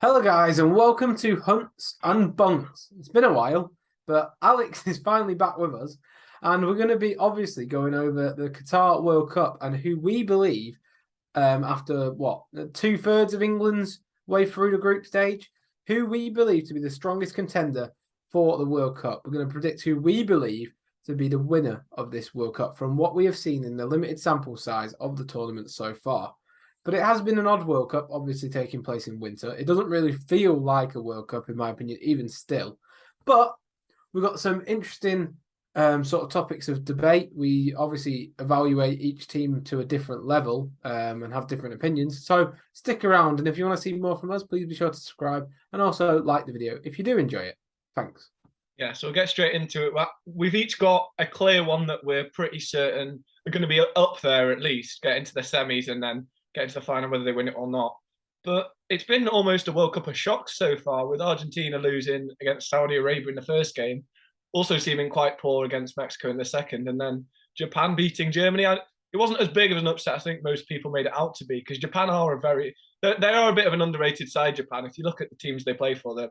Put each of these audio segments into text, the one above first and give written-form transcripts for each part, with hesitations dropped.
Hello, guys, and welcome to Hunts and Bunts. It's been a while, but Alex is finally back with us, and we're going to be obviously going over the Qatar World Cup and who we believe, after what, two-thirds of England's way through the group stage, who we believe to be the strongest contender for the World Cup. We're going to predict who we believe to be the winner of this World Cup from what we have seen in the limited sample size of the tournament so far. But it has been an odd World Cup, obviously taking place in winter. It doesn't really feel like a World Cup, in my opinion, even still. But we've got some interesting sort of topics of debate. We obviously evaluate each team to a different level and have different opinions. So stick around. And if you want to see more from us, please be sure to subscribe and also like the video if you do enjoy it. Thanks. Yeah, so we'll get straight into it. We've each got a clear one that we're pretty certain are going to be up there at least, get into the semis and then get into the final, whether they win it or not. But it's been almost a World Cup of shocks so far, with Argentina losing against Saudi Arabia in the first game, also seeming quite poor against Mexico in the second, and then Japan beating Germany. It wasn't as big of an upset I think most people made it out to be, because Japan are they are a bit of an underrated side, Japan. If you look at the teams they play for, they're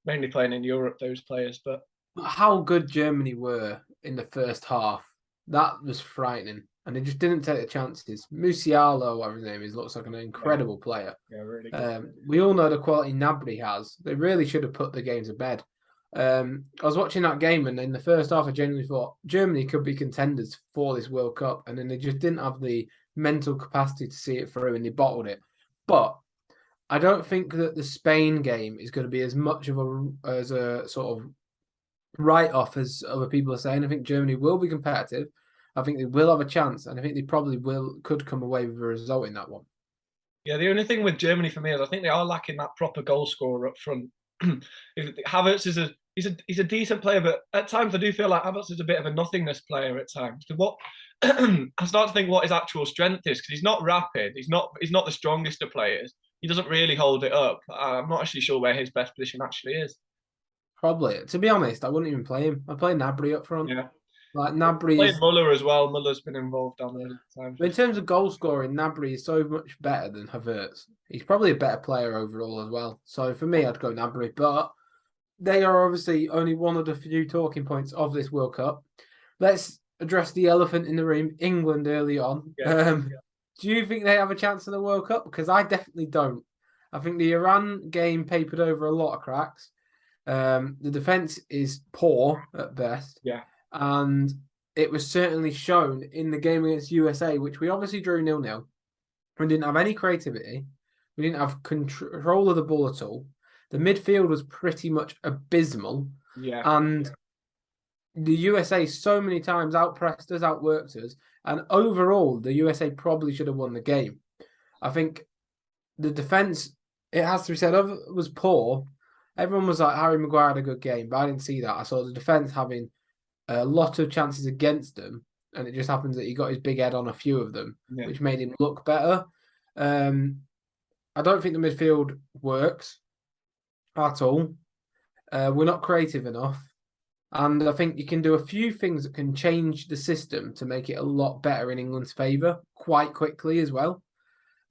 mainly playing in Europe, those players. But how good Germany were in the first half, that was frightening. And they just didn't take the chances. Musiala, whatever his name is, looks like an incredible player. Yeah, really good. We all know the quality Gnabry has. They really should have put the game to bed. I was watching that game, and in the first half, I genuinely thought Germany could be contenders for this World Cup, and then they just didn't have the mental capacity to see it through, and they bottled it. But I don't think that the Spain game is going to be as much of a sort of write-off as other people are saying. I think Germany will be competitive. I think they will have a chance, and I think they probably could come away with a result in that one. Yeah, the only thing with Germany for me is I think they are lacking that proper goal scorer up front. Havertz is he's a decent player, but at times I do feel like Havertz is a bit of a nothingness player at times. What I start to think what his actual strength is, because he's not rapid, he's not the strongest of players. He doesn't really hold it up. I'm not actually sure where his best position actually is. Probably, to be honest, I wouldn't even play him. I'd play Gnabry up front. Yeah, Like Gnabry played is, Muller as well. Muller's been involved down there times. in terms of goal scoring, Gnabry is so much better than Havertz. He's probably a better player overall as well. So for me, I'd go Gnabry. But they are obviously only one of the few talking points of this World Cup. Let's address the elephant in the room, England, early on. Yeah. Do you think they have a chance in the World Cup? Because I definitely don't. I think the Iran game papered over a lot of cracks. The defense is poor at best. Yeah. And it was certainly shown in the game against USA, which we obviously drew 0-0. We didn't have any creativity. We didn't have control of the ball at all. The midfield was pretty much abysmal. Yeah. And the USA so many times outpressed us, outworked us. And overall, the USA probably should have won the game. I think the defense, it has to be said, was poor. Everyone was like, Harry Maguire had a good game, but I didn't see that. I saw the defense having a lot of chances against them, and it just happens that he got his big head on a few of them, which made him look better. I don't think the midfield works at all. We're not creative enough. And I think you can do a few things that can change the system to make it a lot better in England's favour quite quickly as well.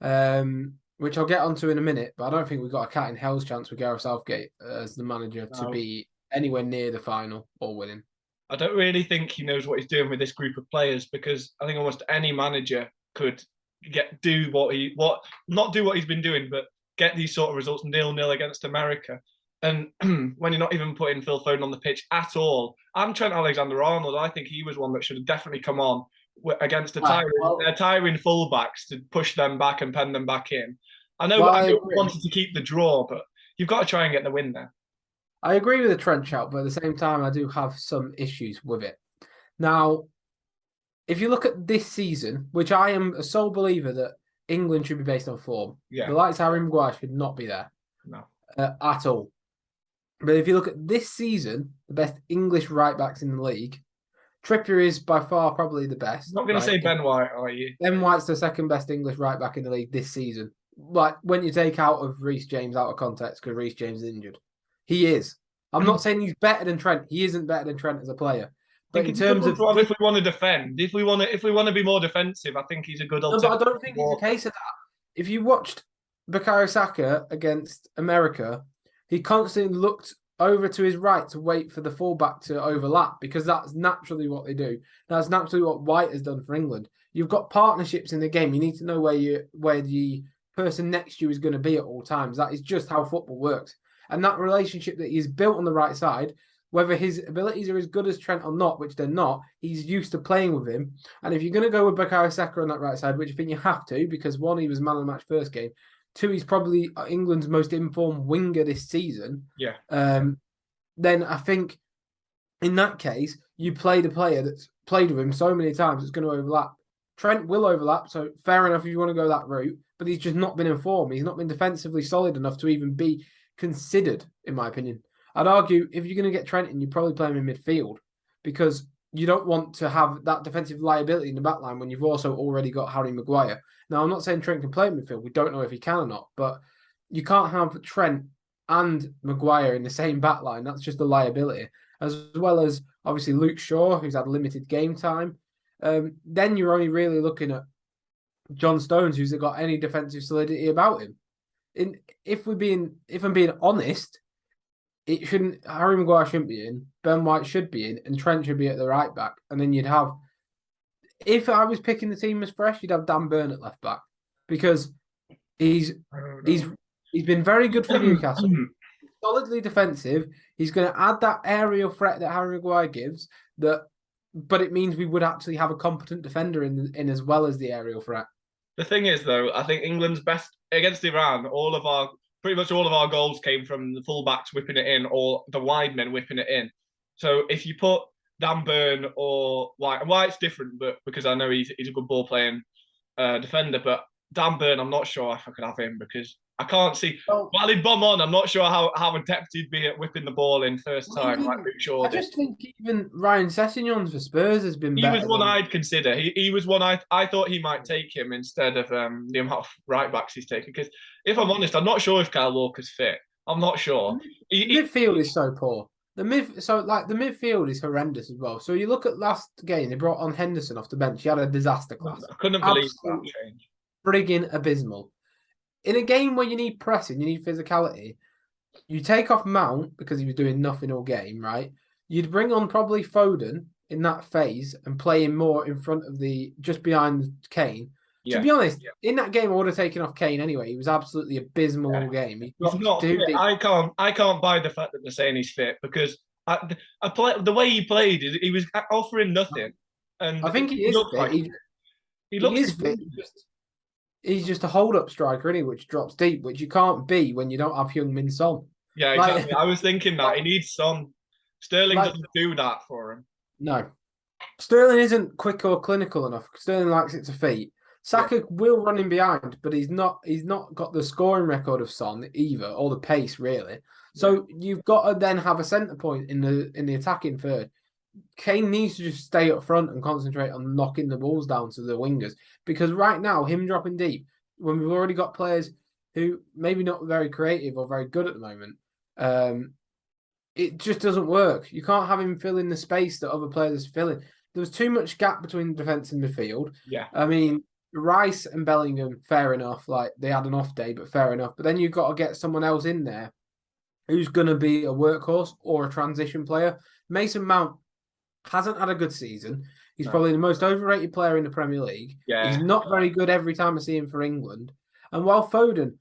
Which I'll get onto in a minute, but I don't think we've got a cat in hell's chance with Gareth Southgate as the manager to be anywhere near the final or winning. I don't really think he knows what he's doing with this group of players, because I think almost any manager could not do what he's been doing, but get these sort of results 0-0 against America. And when you're not even putting Phil Foden on the pitch at all, and Trent Alexander-Arnold, I think he was one that should have definitely come on against their tiring fullbacks to push them back and pen them back in. I know I wanted to keep the draw, but you've got to try and get the win there. I agree with the Trent shout, but at the same time, I do have some issues with it. Now, if you look at this season, which I am a sole believer that England should be based on form, the likes of Harry Maguire should not be there at all. But if you look at this season, the best English right-backs in the league, Trippier is by far probably the best. Not going to say Ben White, are you? Ben White's the second best English right-back in the league this season. Like, when you take out of Reece James out of context because Reece James is injured. He is. I'm not saying he's better than Trent. He isn't better than Trent as a player. But in terms of if we want to defend, if we want to be more defensive, I think he's a good alternative. No, but I don't think it's a case of that. If you watched Bukayo Saka against America, he constantly looked over to his right to wait for the fullback to overlap because that's naturally what they do. That's naturally what White has done for England. You've got partnerships in the game. You need to know where the person next to you is going to be at all times. That is just how football works. And that relationship that he's built on the right side, whether his abilities are as good as Trent or not, which they're not, he's used to playing with him. And if you're going to go with Bukayo Saka on that right side, which I think you have to, because one, he was man of the match first game. Two, he's probably England's most informed winger this season. Yeah. Then I think in that case, you play the player that's played with him so many times, it's going to overlap. Trent will overlap, so fair enough if you want to go that route, but he's just not been in form. He's not been defensively solid enough to even be considered, in my opinion. I'd argue if you're going to get Trent in, you probably play him in midfield because you don't want to have that defensive liability in the back line when you've also already got Harry Maguire. Now, I'm not saying Trent can play in midfield. We don't know if he can or not, but you can't have Trent and Maguire in the same back line. That's just a liability, as well as obviously Luke Shaw, who's had limited game time. Then you're only really looking at John Stones, who's got any defensive solidity about him. If I'm being honest, Harry Maguire shouldn't be in, Ben White should be in, and Trent should be at the right back. And then you'd have, if I was picking the team as fresh, you'd have Dan Burn at left back because he's been very good for Newcastle. Solidly defensive. He's going to add that aerial threat that Harry Maguire gives. But it means we would actually have a competent defender in as well as the aerial threat. The thing is, though, I think England's best against Iran. Pretty much all of our goals came from the fullbacks whipping it in, or the wide men whipping it in. So if you put Dan Burn or White's different, but because I know he's a good ball playing defender, but Dan Burn, I'm not sure if I could have him because I can't see. While he'd bomb on, I'm not sure how adept he'd be at whipping the ball in first time. Like Luke Shaw did. I just think even Ryan Sessegnon for Spurs has been better. He was one I'd consider. He was one I thought he might take him instead of the amount of right backs he's taken. Because if I'm honest, I'm not sure if Kyle Walker's fit. I'm not sure. Midfield is so poor. The midfield is horrendous as well. So you look at last game, they brought on Henderson off the bench. He had a disaster class. I couldn't believe that change. Frigging abysmal. In a game where you need pressing, you need physicality, you take off Mount because he was doing nothing all game, right? You'd bring on probably Foden in that phase and play him more in front of just behind Kane. Yeah. To be honest, in that game, I would have taken off Kane anyway. He was absolutely abysmal game. He's not fit. I can't buy the fact that they're saying he's fit because the way he played, he was offering nothing. And I think he is fit. He looks fit. He's just a hold-up striker, isn't he, which drops deep, which you can't be when you don't have Heung-min Son. Yeah, exactly. I was thinking that. He needs Son. Sterling doesn't do that for him. No. Sterling isn't quick or clinical enough. Sterling likes it to feet. Saka will run in behind, but he's not got the scoring record of Son either, or the pace, really. So you've got to then have a centre point in the attacking third. Kane needs to just stay up front and concentrate on knocking the balls down to the wingers. Because right now, him dropping deep, when we've already got players who maybe not very creative or very good at the moment, it just doesn't work. You can't have him fill in the space that other players are filling. There was too much gap between the defence and midfield. Yeah. I mean, Rice and Bellingham, fair enough. Like, they had an off day, but fair enough. But then you've got to get someone else in there who's going to be a workhorse or a transition player. Mason Mount hasn't had a good season. He's probably the most overrated player in the Premier League. Yeah. He's not very good every time I see him for England. And while Foden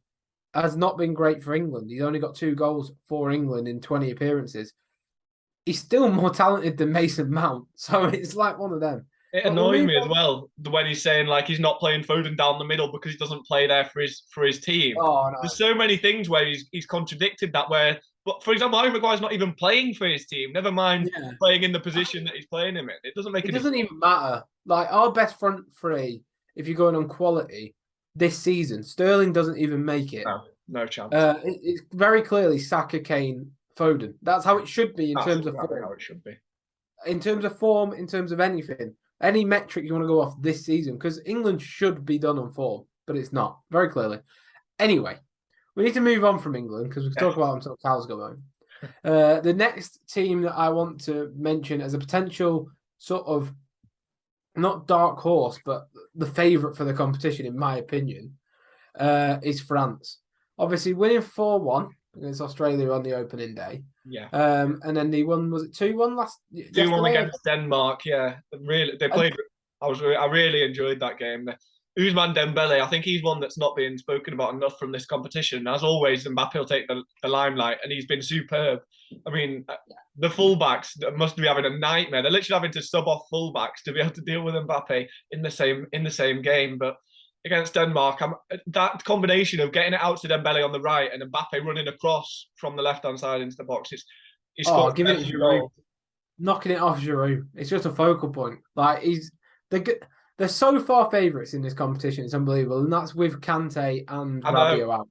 has not been great for England, he's only got 2 goals for England in 20 appearances. He's still more talented than Mason Mount. So it's like one of them. It annoyed me as well when he's saying like he's not playing Foden down the middle because he doesn't play there for his team. Oh, no. There's so many things where he's contradicted that but for example, Harry Maguire's not even playing for his team. Never mind playing in the position that he's playing him in. It doesn't make. It doesn't even matter. Like our best front three, if you're going on quality this season, Sterling doesn't even make it. No chance. It's very clearly Saka, Kane, Foden. That's how it should be in terms of form. How it should be. In terms of form, in terms of anything, any metric you want to go off this season, because England should be done on form, but it's not very clearly. Anyway. We need to move on from England because we can talk about them until cows go home. The next team that I want to mention as a potential sort of, not dark horse, but the favourite for the competition, in my opinion, is France. Obviously, winning 4-1 against Australia on the opening day. Yeah. And then they won, was it 2-1 2-1 yesterday? against Denmark, yeah. Really, they played. I really enjoyed that game. Ousmane Dembele, I think he's one that's not being spoken about enough from this competition. As always, Mbappe will take the limelight, and he's been superb. I mean, the fullbacks must be having a nightmare. They're literally having to sub off fullbacks to be able to deal with Mbappe in the same game. But against Denmark, that combination of getting it out to Dembele on the right and Mbappe running across from the left hand side into the box, he's giving it Giroud, knocking it off Giroud. It's just a focal point. Like they're so far favourites in this competition. It's unbelievable, and that's with Kante and Rabiot out.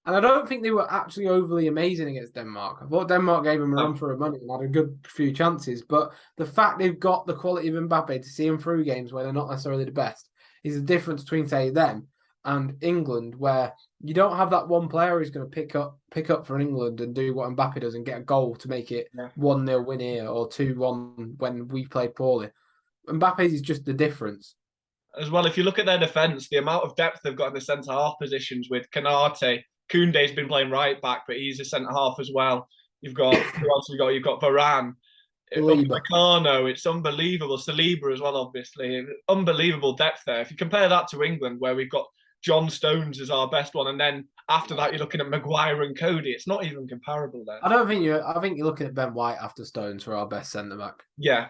And I don't think they were actually overly amazing against Denmark. I thought Denmark gave them a run for their money and had a good few chances. But the fact they've got the quality of Mbappe to see them through games where they're not necessarily the best is the difference between, say, them and England, where you don't have that one player who's going to pick up for England and do what Mbappe does and get a goal to make it 1-0 win here or 2-1 when we play poorly. Mbappe is just the difference. As well, if you look at their defence, the amount of depth they've got in the centre-half positions with Konate. Koundé's been playing right back, but he's a centre-half as well. You've got who else have you got? You've got Varane. Meccano, it's unbelievable. Saliba as well, obviously. Unbelievable depth there. If you compare that to England, where we've got John Stones as our best one, and then after that you're looking at Maguire and Cody, it's not even comparable there. I think you're looking at Ben White after Stones for our best centre-back. Yeah.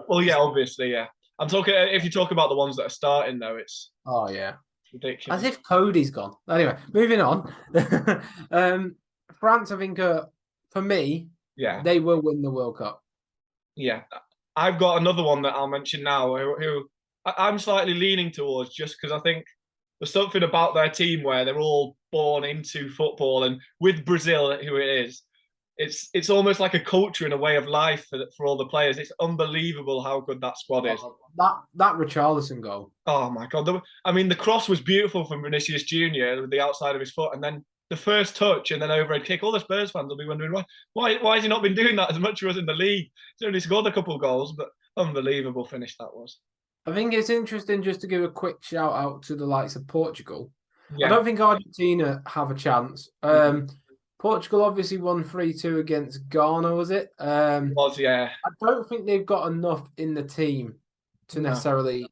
Well, yeah, obviously, yeah. I'm talking, if you talk about the ones that are starting, though, it's... Oh, yeah. Ridiculous. As if Cody's gone. Anyway, moving on. France, I think, for me, they will win the World Cup. Yeah. I've got another one that I'll mention now who I'm slightly leaning towards just because I think there's something about their team where they're all born into football, and with Brazil, who it is, it's almost like a culture and a way of life for all the players. It's unbelievable how good that squad is. That Richarlison goal. Oh my God! The cross was beautiful from Vinicius Junior with the outside of his foot, and then the first touch and then overhead kick. All the Spurs fans will be wondering why has he not been doing that as much as in the league? He's only scored a couple of goals, but unbelievable finish that was. I think it's interesting just to give a quick shout out to the likes of Portugal. Yeah. I don't think Argentina have a chance. Portugal obviously won 3-2 against Ghana, was it? Yeah. I don't think they've got enough in the team to necessarily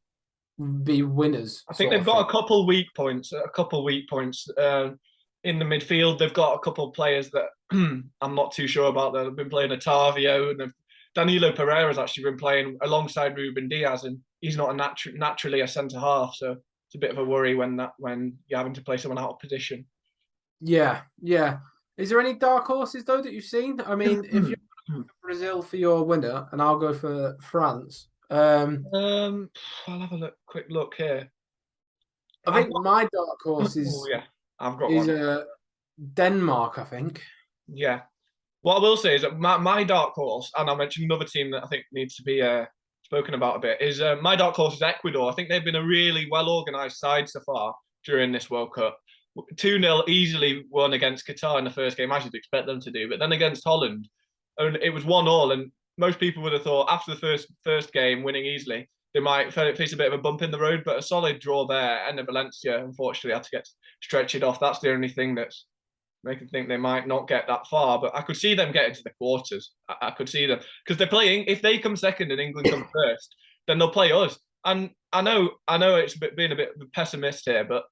be winners. I think they've got a couple weak points. In the midfield. They've got a couple of players that I'm not too sure about. They've been playing Otavio, and Danilo Pereira's actually been playing alongside Ruben Diaz, and he's not naturally a centre half, so it's a bit of a worry when you're having to play someone out of position. Yeah. Is there any dark horses though that you've seen? I mean, if you're going for Brazil for your winner, and I'll go for France. I'll have a quick look here. I think my dark horse is. I've got one. Denmark, I think. Yeah. What I will say is that my dark horse, and I'll mention another team that I think needs to be spoken about a bit, is my dark horse is Ecuador. I think they've been a really well-organised side so far during this World Cup. 2-0 easily won against Qatar in the first game, as you'd expect them to do. But then against Holland, it was 1-1, and most people would have thought after the first game winning easily, they might face a bit of a bump in the road, but a solid draw there. And Valencia, unfortunately, had to stretch it off. That's the only thing that's making me think they might not get that far. But I could see them getting to the quarters. I could see them. Because they're playing, if they come second and England come first, then they'll play us. And I know it's being a bit of a pessimist here, but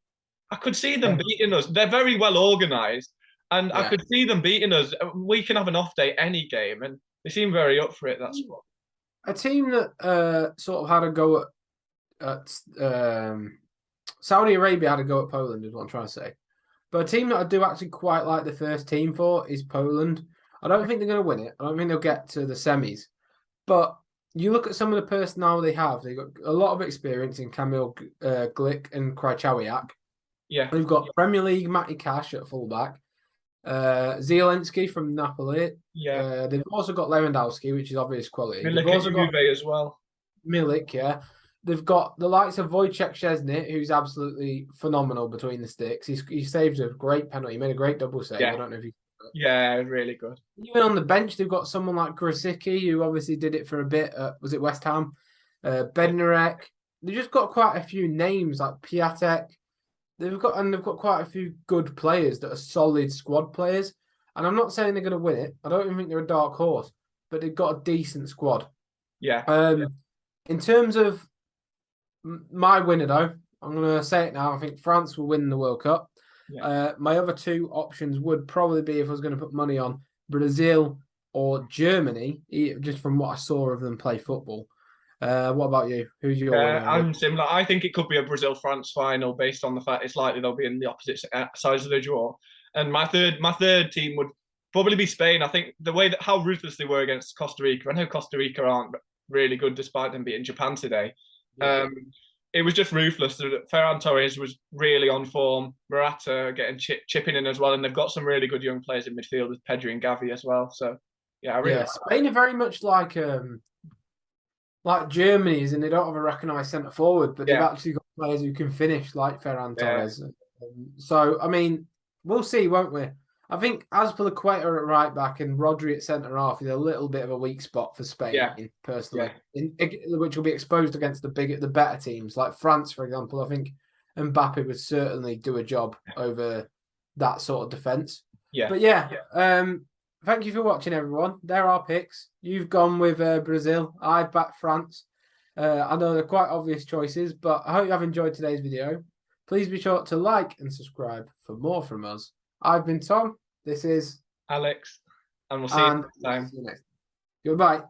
I could see them beating us. They're very well organised. And I could see them beating us. We can have an off day any game. And they seem very up for it, that's what. A team that sort of had a go at Saudi Arabia had a go at Poland is what I'm trying to say. But a team that I do actually quite like the first team for is Poland. I don't think they're going to win it. I don't think they'll get to the semis. But you look at some of the personnel they have. They've got a lot of experience in Kamil Glik and Krychowiak. Yeah. They've got Premier League Matty Cash at fullback. Zielinski from Napoli. Yeah. They've also got Lewandowski, which is obvious quality. Milik at Juve as well. Milik, yeah. They've got the likes of Wojciech Szczesny, who's absolutely phenomenal between the sticks. He saved a great penalty. He made a great double save. Yeah. I don't know if he... Yeah, really good. Even on the bench, they've got someone like Grosicki, who obviously did it for a bit. Was it West Ham? Bednarek. They've just got quite a few names like Piatek. they've got quite a few good players that are solid squad players. And I'm not saying they're going to win it. I don't even think they're a dark horse, but they've got a decent squad. Yeah. In terms of my winner, though, I'm going to say it now. I think France will win the World Cup. Yeah. My other two options would probably be, if I was going to put money on, Brazil or Germany, just from what I saw of them play football. What about you? Who's your winner? I'm similar. I think it could be a Brazil-France final based on the fact it's likely they'll be in the opposite sides of the draw. And my third team would probably be Spain. I think the way that how ruthless they were against Costa Rica. I know Costa Rica aren't really good despite them beating Japan today. Yeah. It was just ruthless. Ferran Torres was really on form. Morata getting chipping in as well, and they've got some really good young players in midfield with Pedri and Gavi as well. So yeah, I really like Spain are very much like Germany is, and they don't have a recognised centre forward, but they've actually got players who can finish, like Ferran Torres. So I mean, we'll see, won't we? I think Azpilicueta at right back and Rodri at centre half is a little bit of a weak spot for Spain, personally, which will be exposed against the better teams like France, for example. I think Mbappe would certainly do a job over that sort of defence. But thank you for watching, everyone. There are picks. You've gone with Brazil. I back France. I know they're quite obvious choices, but I hope you have enjoyed today's video. Please be sure to like and subscribe for more from us. I've been Tom. This is Alex. And we'll see you next time. Goodbye.